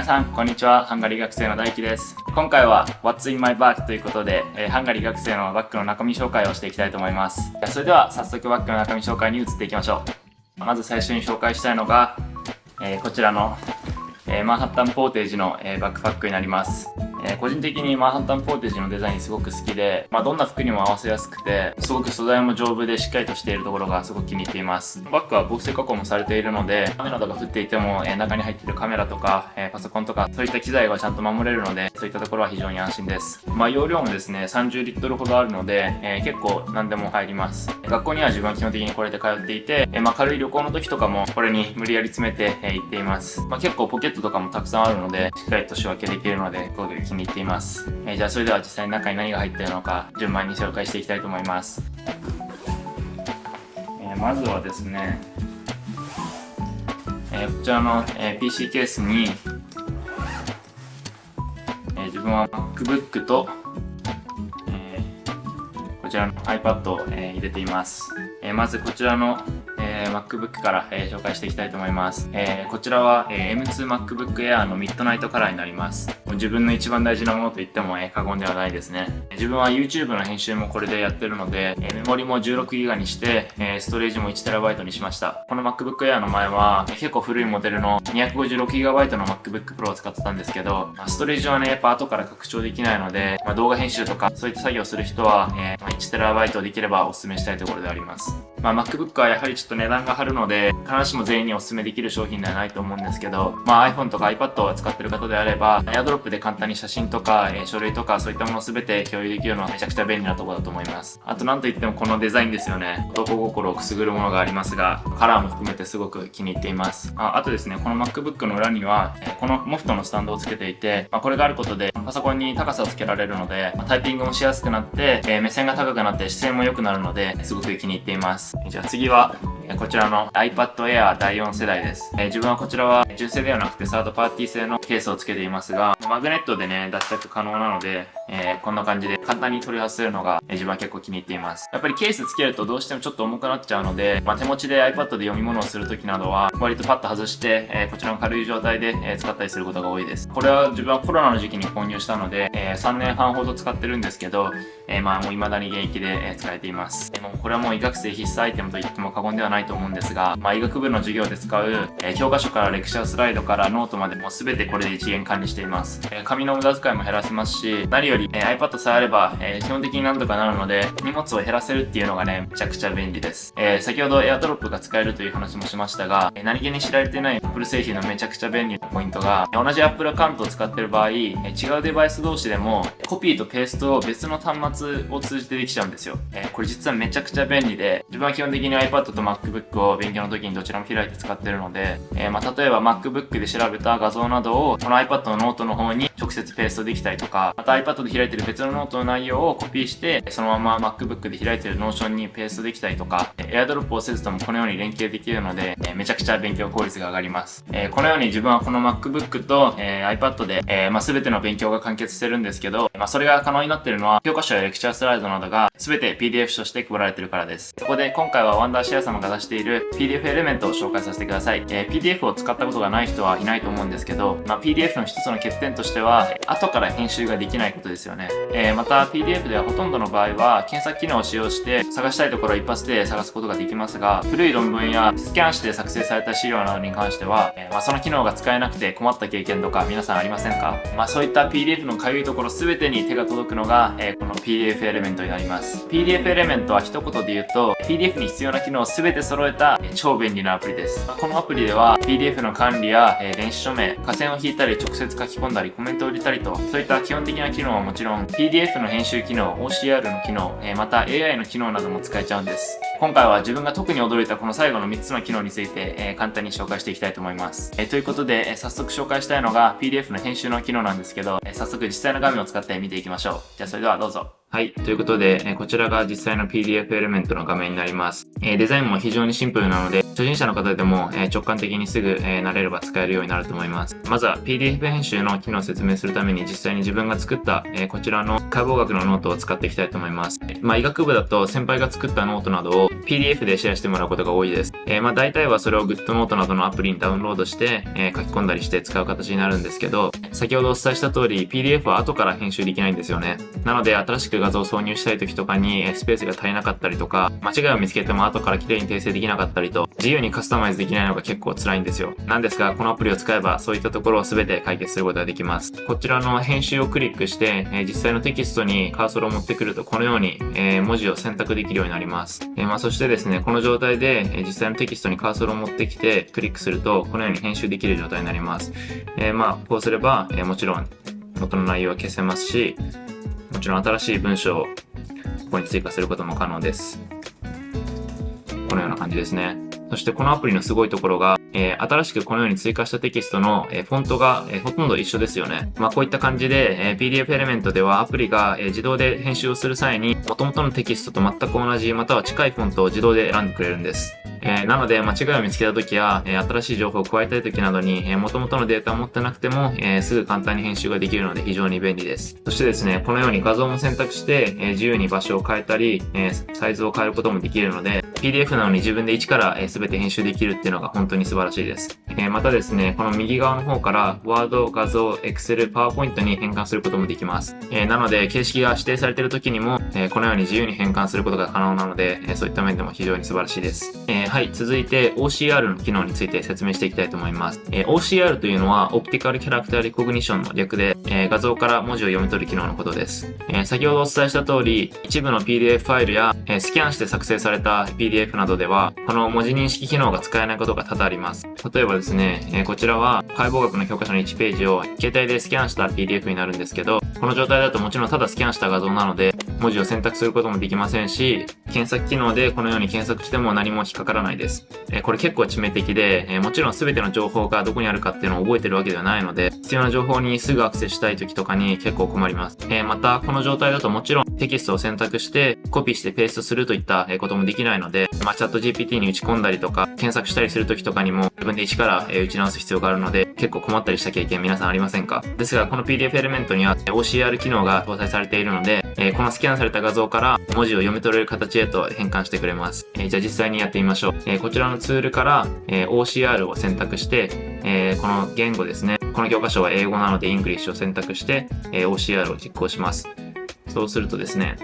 さんこんにちは。ハンガリー学生の大輝です。今回は What's in my bag ということで、ハンガリー学生のバッグの中身紹介をしていきたいと思います。それでは早速バッグの中身紹介に移っていきましょう。まず最初に紹介したいのが、こちらの、マンハッタンポーテージの、バックパックになります。個人的にマンハッタンポーテージのデザインすごく好きで、どんな服にも合わせやすくて、すごく素材も丈夫でしっかりとしているところがすごく気に入っています。バッグは防水加工もされているので、雨などが降っていても、中に入っているカメラとか、パソコンとか、そういった機材がちゃんと守れるので、そういったところは非常に安心です。容量もですね、30リットルほどあるので、結構何でも入ります。学校には自分は基本的にこれで通っていて、軽い旅行の時とかもこれに無理やり詰めて、行っています。結構ポケットとかもたくさんあるので、しっかりと仕分けできるので、すごく気に入っています。じゃあそれでは実際に中に何が入っているのか順番に紹介していきたいと思います。まずはですね、こちらの、PC ケースに、自分は MacBook と、こちらの iPad を、入れています。まずこちらのMacBook から、紹介していきたいと思います。こちらは、M2MacBook Air のミッドナイトカラーになります。自分の一番大事なものと言っても、過言ではないですね。自分は YouTube の編集もこれでやってるので、メモリも 16GB にして、ストレージも 1TB にしました。この MacBook Air の前は、結構古いモデルの 256GB の MacBook Pro を使ってたんですけど、ストレージはね、やっぱ後から拡張できないので、動画編集とかそういった作業をする人は、1TB できればお勧めしたいところであります。MacBook はやはりちょっと値段が張るので、必ずしも全員にお勧めできる商品ではないと思うんですけど、iPhone とか iPad を使ってる方であれば、AirDrop で簡単に写真とか、書類とかそういったものを全て共有できるのはめちゃくちゃ便利なところだと思います。あとなんといってもこのデザインですよね。男心をくすぐるものがありますが、カラーも含めてすごく気に入っています。あとですね、この MacBook の裏には、このモフトのスタンドをつけていて、これがあることでパソコンに高さをつけられるので、タイピングもしやすくなって、目線が高くなって姿勢も良くなるので、すごく気に入っています。じゃあ次は、こちらの iPad Air 第4世代です。自分はこちらは純正ではなくてサードパーティー製のケースをつけていますが、マグネットでね、脱着可能なので、こんな感じで簡単に取り外せるのが、自分は結構気に入っています。やっぱりケースつけるとどうしてもちょっと重くなっちゃうので、手持ちで iPad で読み物をするときなどは、割とパッと外して、こちらの軽い状態で、使ったりすることが多いです。これは自分はコロナの時期に購入したので、3年半ほど使ってるんですけど、もう未だに現役で、使えています。もうこれはもう医学生必須アイテムと言っても過言ではないと思うんですが、医学部の授業で使う、教科書からレクチャースライドからノートまでもう全てこれで一元管理しています。紙の無駄遣いも減らせますし、何より、iPad さえあれば、基本的に何とかなるので、荷物を減らせるっていうのがね、めちゃくちゃ便利です。先ほど AirDrop が使えるという話もしましたが、何気に知られていない Apple 製品のめちゃくちゃ便利なポイントが、同じ Apple アカウントを使っている場合、違うデバイス同士でも、コピーとペーストを別の端末を通じてできちゃうんですよ。これ実はめちゃくちゃ便利で、自分は基本的に iPad と MacBook を勉強の時にどちらも開いて使ってるので、例えば MacBook で調べた画像などをこの iPad のノートの方に直接ペーストできたりとか、また iPad で開いてる別のノートの内容をコピーして、そのまま MacBook で開いてる Notion にペーストできたりとか、AirDrop をせずともこのように連携できるので、めちゃくちゃ勉強効率が上がります。このように自分はこの MacBook と、iPad で、全ての勉強が完結してるんですけど、それが可能になっているのは教科書やレクチャースライドなどが全て PDF として配られているからです。そこで今回はワンダーシェア様が出している PDF エレメントを紹介させてください。PDF を使ったことがない人はいないと思うんですけど、PDF の一つの欠点としては後から編集ができないことですよね。また PDF ではほとんどの場合は検索機能を使用して探したいところを一発で探すことができますが、古い論文やスキャンして作成された資料などに関しては、その機能が使えなくて困った経験とか皆さんありませんか？そういった PDF のかゆいところ全てに手が届くのが、この PDF エレメントになります。PDF エレメントは一言で言うと PDF に必要な機能を全て揃えた超便利なアプリです。このアプリでは PDF の管理や電子署名、下線を引いたり直接書き込んだりコメントを入れたりと、そういった基本的な機能はもちろん PDF の編集機能、OCR の機能、また AI の機能なども使えちゃうんです。今回は自分が特に驚いたこの最後の3つの機能について、簡単に紹介していきたいと思います。ということで、早速紹介したいのが PDF の編集の機能なんですけど、早速実際の画面を使って見ていきましょう。じゃあそれではどうぞ。はい。ということで、こちらが実際の PDF エレメントの画面になります。デザインも非常にシンプルなので、初心者の方でも直感的にすぐ慣れれば使えるようになると思います。まずは PDF 編集の機能を説明するために実際に自分が作ったこちらの解剖学のノートを使っていきたいと思います。医学部だと先輩が作ったノートなどを PDF でシェアしてもらうことが多いです。大体はそれを GoodNote などのアプリにダウンロードして、書き込んだりして使う形になるんですけど、先ほどお伝えした通り PDF は後から編集できないんですよね。なので新しく画像を挿入したい時とかにスペースが足りなかったりとか、間違いを見つけても後から綺麗に訂正できなかったりと、自由にカスタマイズできないのが結構辛いんですよ。なんですが、このアプリを使えばそういったところを全て解決することができます。こちらの編集をクリックして、実際のテキストにカーソルを持ってくるとこのように、文字を選択できるようになります。そしてですね、この状態で、実際のテキストにカーソルを持ってきてクリックするとこのように編集できる状態になります。こうすれば、もちろん元の内容は消せますし、もちろん新しい文章をここに追加することも可能です。このような感じですね。そしてこのアプリのすごいところが、新しくこのように追加したテキストの、フォントが、ほとんど一緒ですよね。こういった感じで、PDF エレメントではアプリが、自動で編集をする際に元々のテキストと全く同じまたは近いフォントを自動で選んでくれるんです。なので間違いを見つけた時や、新しい情報を加えたい時などに、元々のデータを持ってなくても、すぐ簡単に編集ができるので非常に便利です。そしてですね、このように画像も選択して、自由に場所を変えたり、サイズを変えることもできるので、PDF なのに自分で一から、全て編集できるっていうのが本当に素晴らしいです。またですね、この右側の方から Word、画像、Excel、PowerPoint に変換することもできます。なので、形式が指定されている時にも、このように自由に変換することが可能なので、そういった面でも非常に素晴らしいです。はい、続いて OCR の機能について説明していきたいと思います。OCR というのは Optical Character Recognition の略で、画像から文字を読み取る機能のことです。先ほどお伝えした通り、一部の PDF ファイルや、スキャンして作成された PDF などでは、この文字認識機能が使えないことが多々あります。例えばですね、こちらは解剖学の教科書の1ページを携帯でスキャンした PDF になるんですけど、この状態だともちろんただスキャンした画像なので、文字を選択することもできませんし、検索機能でこのように検索しても何も引っかからないです。これ結構致命的で、もちろん全ての情報がどこにあるかっていうのを覚えてるわけではないので、必要な情報にすぐアクセスしたい時とかに結構困ります。また、この状態だともちろんテキストを選択してコピーしてペーストするといったこともできないので、チャット GPT に打ち込んだりとか、検索したりする時とかにも自分で一から打ち直す必要があるので、結構困ったりした経験皆さんありませんか？ですが、この PDF エレメントには OCR 機能が搭載されているので、このスキャンされた画像から文字を読み取れる形へと変換してくれます。じゃあ実際にやってみましょう。こちらのツールから、OCR を選択して、この言語ですね。この教科書は英語なので English を選択して、OCR を実行します。そうするとですね、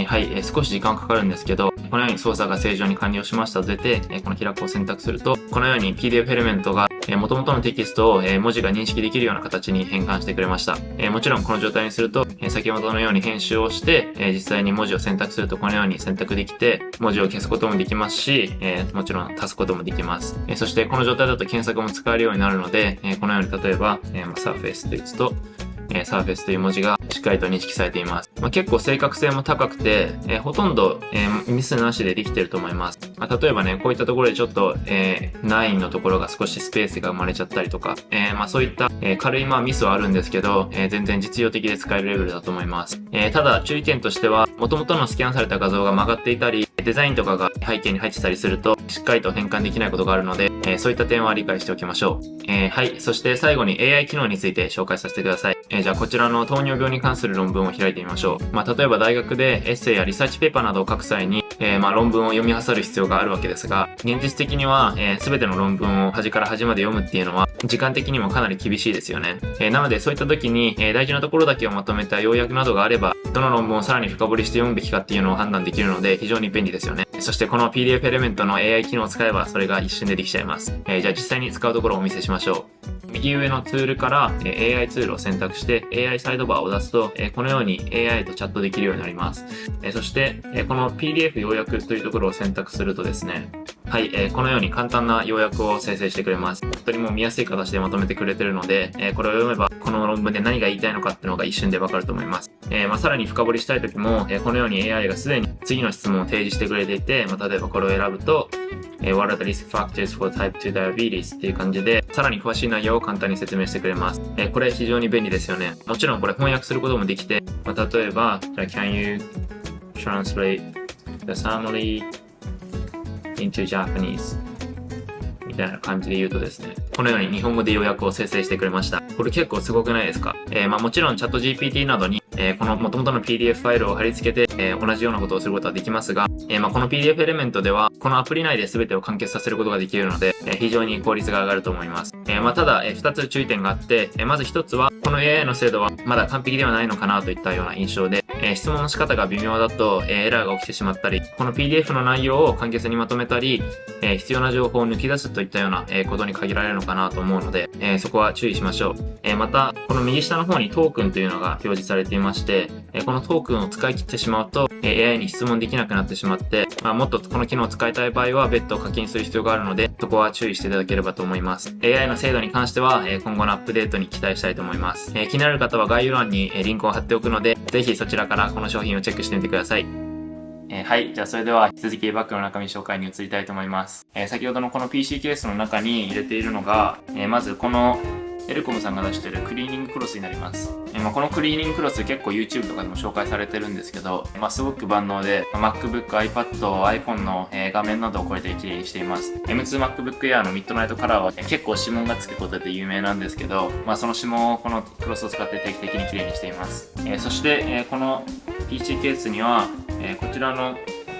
はい、少し時間かかるんですけど、このように操作が正常に完了しましたと出て、この開くを選択すると、このように PDF エレメントが元々のテキストを文字が認識できるような形に変換してくれました。もちろんこの状態にすると、先ほどのように編集をして、実際に文字を選択するとこのように選択できて、文字を消すこともできますし、もちろん足すこともできます。そしてこの状態だと検索も使えるようになるので、このように例えば、Surface と打つと、Surface という文字がしっかりと認識されています。結構正確性も高くて、ほとんど、ミスなしでできていると思います。例えばね、こういったところでちょっと、9のところが少しスペースが生まれちゃったりとか、そういった、軽いミスはあるんですけど、全然実用的で使えるレベルだと思います。ただ注意点としては、元々のスキャンされた画像が曲がっていたり、デザインとかが背景に入ってたりすると、しっかりと変換できないことがあるので、そういった点は理解しておきましょう。はい。そして最後に AI 機能について紹介させてください。じゃあこちらの糖尿病に関する論文を開いてみましょう。例えば大学でエッセイやリサーチペーパーなどを書く際に、論文を読み漁る必要があるわけですが、現実的には、全ての論文を端から端まで読むっていうのは、時間的にもかなり厳しいですよね。なのでそういった時に、大事なところだけをまとめた要約などがあれば、どの論文をさらに深掘りして読むべきかっていうのを判断できるので、非常に便利ですよね。そしてこの PDF エレメントの AI 機能を使えば、それが一瞬でできちゃいます。じゃあ実際に使うところをお見せしましょう。右上のツールから AI ツールを選択して AI サイドバーを出すと、このように AI とチャットできるようになります。そして、この PDF 要約というところを選択するとですね、はい、このように簡単な要約を生成してくれます。本当にもう見やすい形でまとめてくれてるので、これを読めばこの論文で何が言いたいのかっていうのが一瞬でわかると思います。さらに深掘りしたい時も、このように AI がすでに次の質問を提示してくれていて、例えばこれを選ぶと、What are the risk factors for type 2 diabetes っていう感じで、さらに詳しい内容を簡単に説明してくれます。これ非常に便利ですよね。もちろんこれ翻訳することもできて、例えば、Can you translate the summary into Japanese? みたいな感じで言うとですね、このように日本語で要約を生成してくれました。これ結構すごくないですか？もちろんチャット GPT などにこの元々の PDF ファイルを貼り付けて、同じようなことをすることはできますが、この PDF エレメントでは、このアプリ内で全てを完結させることができるので、非常に効率が上がると思います。ただ、2つ注意点があって、まず1つは、この AI の精度はまだ完璧ではないのかなといったような印象で、質問の仕方が微妙だと、エラーが起きてしまったり、この PDF の内容を簡潔にまとめたり、必要な情報を抜き出すといったような、ことに限られるのかなと思うので、そこは注意しましょう。また、この右下の方にトークンというのが表示されていまして、このトークンを使い切ってしまうと、AI に質問できなくなってしまって、もっとこの機能を使いたい場合は別途課金する必要があるので、そこは注意していただければと思います。AI の精度に関しては、今後のアップデートに期待したいと思います。気になる方は概要欄にリンクを貼っておくので、ぜひそちらからこの商品をチェックしてみてください。はい。じゃあそれでは引き続きバッグの中身紹介に移りたいと思います。先ほどのこの PC ケースの中に入れているのが、まずこのエルコムさんが出しているクリーニングクロスになります。このクリーニングクロス結構 YouTube とかでも紹介されてるんですけど、すごく万能で、MacBook、iPad、iPhone の画面などをこれで綺麗にしています。M2MacBook Air のミッドナイトカラーは結構指紋がつくことで有名なんですけど、その指紋をこのクロスを使って定期的に綺麗にしています。そして、この PC ケースには、こちらの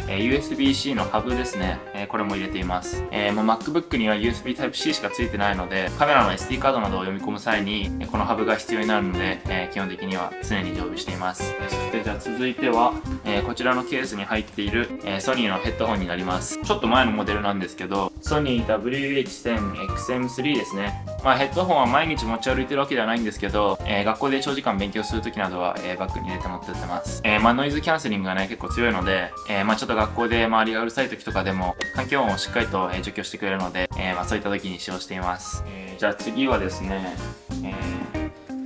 USB-C のハブですね。これも入れています。もう MacBook には USB Type-C しかついてないので、カメラの SD カードなどを読み込む際に、このハブが必要になるので、基本的には常に常備しています。そしてじゃあ続いては、こちらのケースに入っている、ソニーのヘッドホンになります。ちょっと前のモデルなんですけど、ソニー WH-1000XM3 ですね。ヘッドホンは毎日持ち歩いてるわけではないんですけど、学校で長時間勉強するときなどは、バッグに入れて持ってってます。ノイズキャンセリングがね、結構強いので、ちょっと学校で周りがうるさい時とかでも環境音をしっかりと除去してくれるので、そういった時に使用しています。じゃあ次はですね、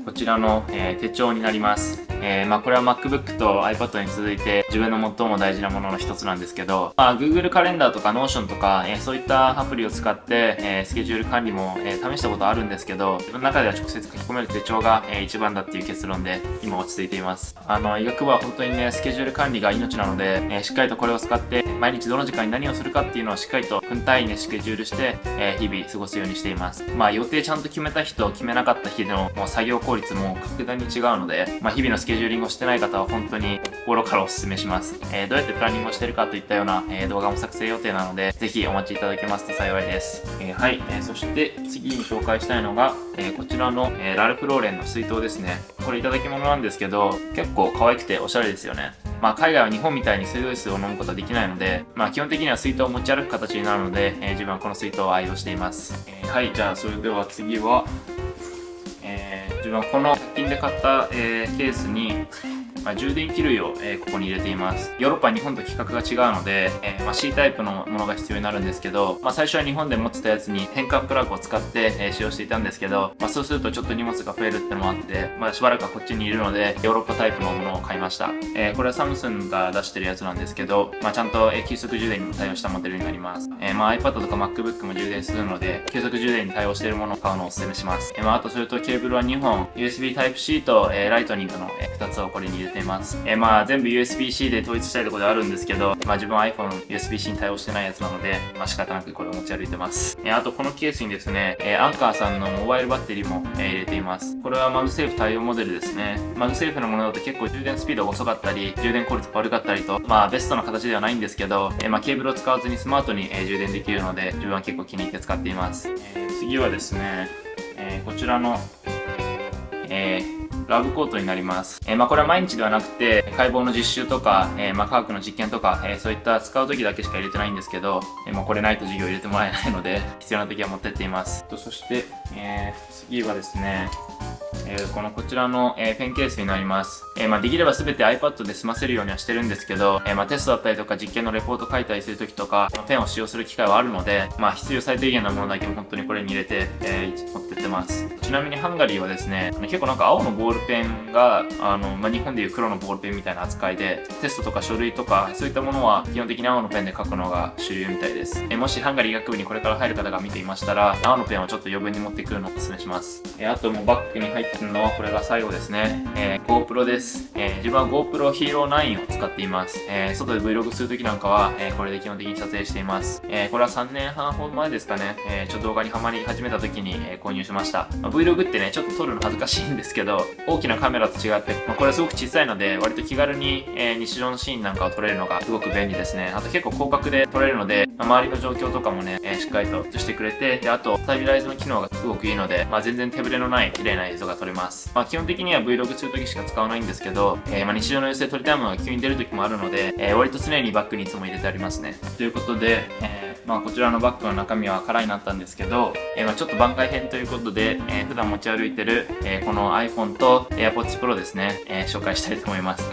こちらの、手帳になります。これは MacBook と iPad に続いて自分の最も大事なものの一つなんですけど、Google カレンダーとか Notion とか、そういったアプリを使って、スケジュール管理も、試したことあるんですけど、自分の中では直接書き込める手帳が、一番だっていう結論で今落ち着いています。医学部は本当にね、スケジュール管理が命なので、しっかりとこれを使って毎日どの時間に何をするかっていうのをしっかりと分単位でスケジュールして、日々過ごすようにしています。予定ちゃんと決めた日と決めなかった日でのもう作業効率も格段に違うので、日々のスケジューリングをしてない方は本当に心からお勧めします。どうやってプランニングをしているかといったような、動画も作成予定なので、ぜひお待ちいただけますと幸いです。はい。そして次に紹介したいのが、こちらの、ラルフローレンの水筒ですね。これいただき物なんですけど、結構可愛くておしゃれですよね。海外は日本みたいに水道水を飲むことはできないので、基本的には水筒を持ち歩く形になるので、自分はこの水筒を愛用しています。はい。じゃあそれでは次は、自分はこの100均で買った、ケースに、充電器類を、ここに入れています。ヨーロッパは日本と規格が違うので、C タイプのものが必要になるんですけど、最初は日本で持ってたやつに変換プラグを使って、使用していたんですけど、そうするとちょっと荷物が増えるってのもあって、しばらくはこっちにいるので、ヨーロッパタイプのものを買いました。これはサムスンが出してるやつなんですけど、ちゃんと、急速充電にも対応したモデルになります。iPad とか MacBook も充電するので、急速充電に対応しているものを買うのをお勧めします。あとそれとケーブルは2本、USB Type-C と、ライトニングの、2つをこれに入れています。全部 USB-C で統一したいところであるんですけど、自分は iPhone USB-C に対応してないやつなので、仕方なくこれを持ち歩いてます。あとこのケースにですね、アンカーさんのモバイルバッテリーも、入れています。これはマグセーフ対応モデルですね。マグセーフのものだと結構充電スピードが遅かったり、充電効率が悪かったりと、ベストな形ではないんですけど、ケーブルを使わずにスマートに、充電できるので、自分は結構気に入って使っています。次はですね、こちらの、ラブコートになります。これは毎日ではなくて、解剖の実習とか、科学の実験とか、そういった使う時だけしか入れてないんですけど、これないと授業入れてもらえないので、必要な時は持ってっています。そして、次はですね、こちらの、ペンケースになります。できれば全て iPad で済ませるようにはしてるんですけど、テストだったりとか実験のレポート書いたりするときとか、ペンを使用する機会はあるので、必要最低限なものだけ本当にこれに入れて、持ってってます。ちなみにハンガリーはですね、結構青のボールペンが、日本でいう黒のボールペンみたいな扱いで、テストとか書類とか、そういったものは基本的に青のペンで書くのが主流みたいです。もしハンガリー医学部にこれから入る方が見ていましたら、青のペンをちょっと余分に持ってくるのをお勧めします。あともうバッグに入ってるのはこれが最後ですね。GoPro です。。自分は GoPro Hero 9を使っています。外で Vlog するときなんかは、これで基本的に撮影しています。これは3年半ほど前ですかね、ちょっと動画にハマり始めた時に、購入しました。Vlog ってね、ちょっと撮るの恥ずかしいんですけど、大きなカメラと違って、これはすごく小さいので、割と気軽に、日常のシーンなんかを撮れるのがすごく便利ですね。あと結構広角で撮れるので、周りの状況とかもね、しっかりと映してくれて、で、あと、スタビライズの機能がすごくいいので、全然手ぶれのない綺麗な映像が撮れます。基本的には Vlog するときしか使わないんですけど、日常の様子で撮りたいものが急に出るときもあるので、割と常にバッグにいつも入れてありますね。ということで、こちらのバッグの中身は空になったんですけど、ちょっと番外編ということで、普段持ち歩いてる、この iPhone と AirPods Pro ですね、紹介したいと思います。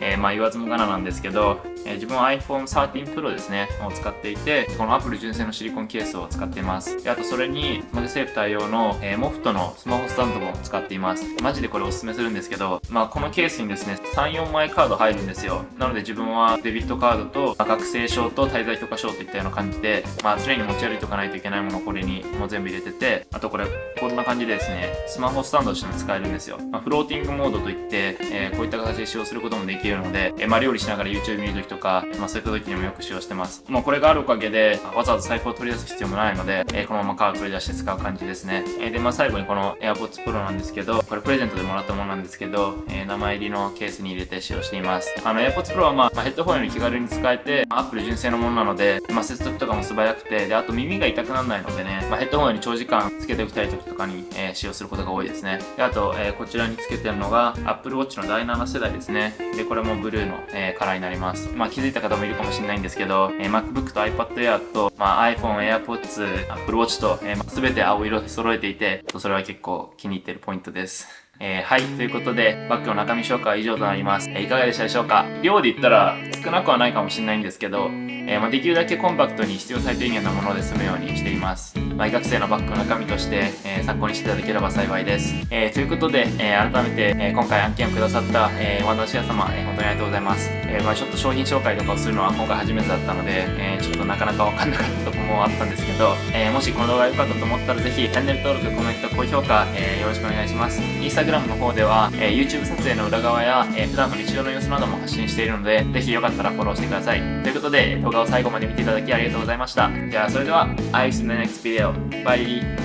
言わずもがななんですけど、自分は iPhone 13 Pro ですね、を使っていて、この Apple 純正のシリコンケースを使っています。で、あとそれに、マグセーフ対応の、モフトのスマホスタンドも使っています。マジでこれおすすめするんですけど、このケースにですね、3、4枚カード入るんですよ。なので自分はデビットカードと、学生証と滞在許可証といったような感じで、常に持ち歩いておかないといけないものをこれにもう全部入れてて、あとこれ、こんな感じでですね、スマホスタンドとしても使えるんですよ。フローティングモードといって、こういった形で使用することもできるので、料理しながら YouTube 見るときとか、そういった時にもよく使用してます。もうこれがあるおかげで、わざわざ財布を取り出す必要もないので、このままカード取り出して使う感じですね。で、最後にこの AirPods Pro なんですけど、これプレゼントでもらったものなんですけど、名前入りのケースに入れて使用しています。AirPods Pro はヘッドホンより気軽に使えて、Apple 純正のものなので、接続とかも素早くて、で、あと耳が痛くならないのでね、ヘッドホンより長時間つけておきたい時とかに、使用することが多いですね。で、あと、こちらにつけてるのが Apple Watch の第7世代ですね。で、これもブルーの、カラーになります。気づいた方もいるかもしれないんですけど、MacBook と iPad Air と、iPhone、AirPods、Apple Watch と、全て青色で揃えていて、それは結構気に入ってるポイントです。はい。ということで、バッグの中身紹介は以上となります。いかがでしたでしょうか？量で言ったら少なくはないかもしれないんですけど、できるだけコンパクトに必要最低限なもので済むようにしています。大学生のバッグの中身として、参考にしていただければ幸いです。ということで、改めて、今回案件をくださった、ワンダーシェア様、本当にありがとうございます。ちょっと商品紹介とかをするのは今回初めてだったので、ちょっとなかなかわかんなかったところもあったんですけど、もしこの動画が良かったと思ったらぜひ、チャンネル登録、コメント、高評価、よろしくお願いします。Instagram の方では、YouTube 撮影の裏側や、普段の日常の様子なども発信しているので、ぜひよかったらフォローしてください。ということで、動画を最後まで見ていただきありがとうございました。じゃあ、それでは、I'll see you in the next video. Bye!